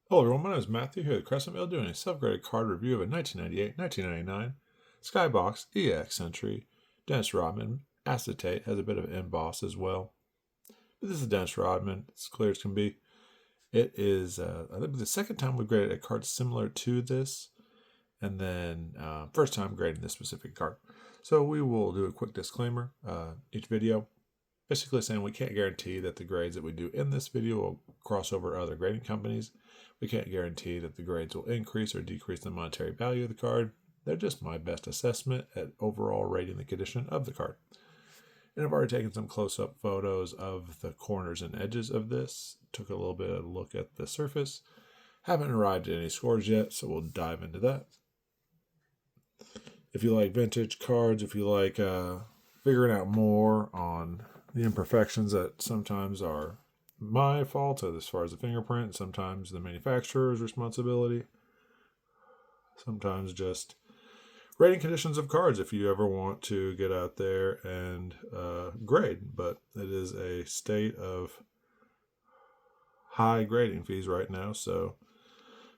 Hello everyone, my name is Matthew here at Crescent Mill doing a self-graded card review of a 1998-1999 SkyBox EX Entry. Dennis Rodman, acetate, has a bit of emboss as well. But this is Dennis Rodman, it's clear as can be. It is, I think, the second time we've graded a card similar to this, and then first time grading this specific card. So we will do a quick disclaimer each video, basically saying we can't guarantee that the grades that we do in this video will cross over other grading companies. We can't guarantee that the grades will increase or decrease the monetary value of the card. They're just my best assessment at overall rating the condition of the card. And I've already taken some close-up photos of the corners and edges of this. Took a little bit of a look at the surface. Haven't arrived at any scores yet, so we'll dive into that. If you like vintage cards, if you like figuring out more on the imperfections that sometimes are my fault as far as the fingerprint, sometimes the manufacturer's responsibility, sometimes just rating conditions of cards if you ever want to get out there and grade. But it is a state of high grading fees right now, so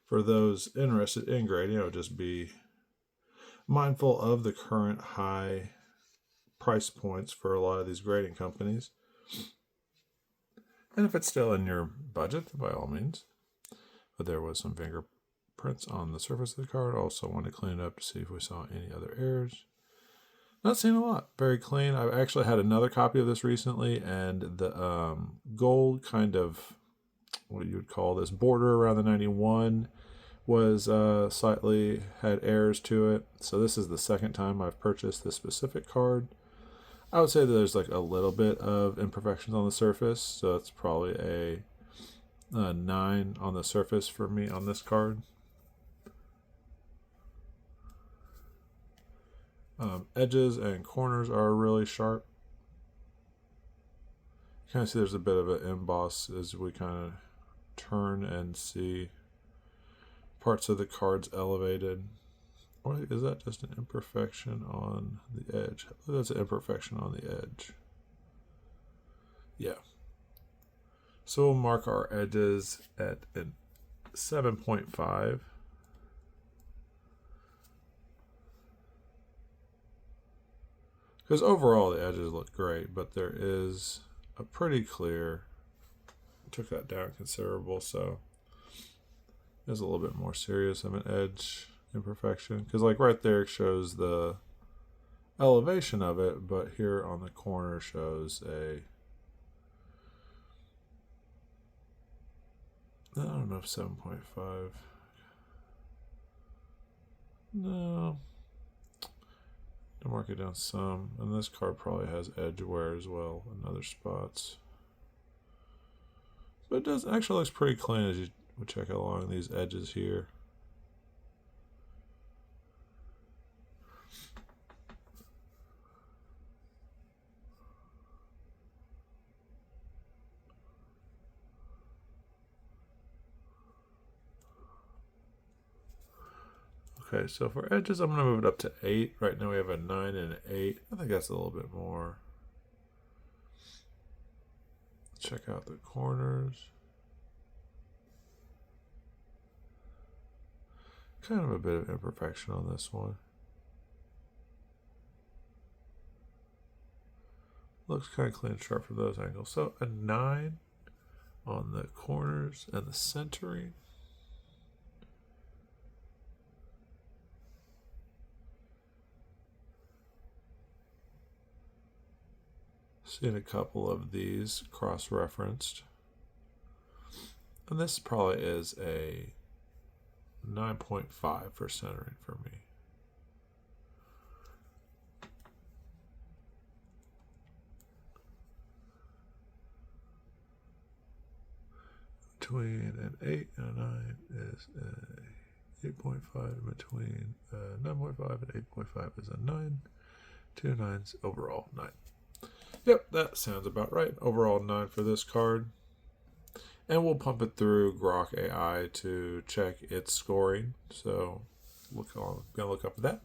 for those interested in grading, I would just be mindful of the current high price points for a lot of these grading companies. And if it's still in your budget, by all means. But there was some fingerprints on the surface of the card. Also wanted to clean it up to see if we saw any other errors. Not seeing a lot. Very clean. I've actually had another copy of this recently, and the gold kind of, what you would call this, border around the 91 was slightly had errors to it. So this is the second time I've purchased this specific card. I would say that there's like a little bit of imperfections on the surface, so it's probably a 9 on the surface for me on this card. Edges and corners are really sharp. You kind of see there's a bit of an emboss as we kind of turn and see parts of the cards elevated. Or is that just an imperfection on the edge? That's an imperfection on the edge. Yeah. So we'll mark our edges at a 7.5. Because overall the edges look great, but there is a pretty clear, took that down considerable, so there's a little bit more serious of an edge imperfection, because like right there shows the elevation of it, but here on the corner shows a, I don't know if 7.5, no, to mark it down some, and this card probably has edge wear as well in other spots, but it does actually looks pretty clean as you check along these edges here. Okay, so for edges, I'm going to move it up to 8. Right now we have a 9 and an 8. I think that's a little bit more. Check out the corners. Kind of a bit of imperfection on this one. Looks kind of clean and sharp from those angles. So a 9 on the corners and the centering. Seen a couple of these cross-referenced. And this probably is a 9.5 for centering for me. Between an 8 and a 9 is a 8.5. Between 9.5 and 8.5 is a 9. 2 9s overall, 9. Yep, that sounds about right. Overall 9 for this card. And we'll pump it through Grok AI to check its scoring. So gonna look up at that.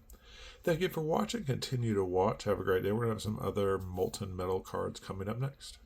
Thank you for watching. Continue to watch. Have a great day. We're going to have some other molten metal cards coming up next.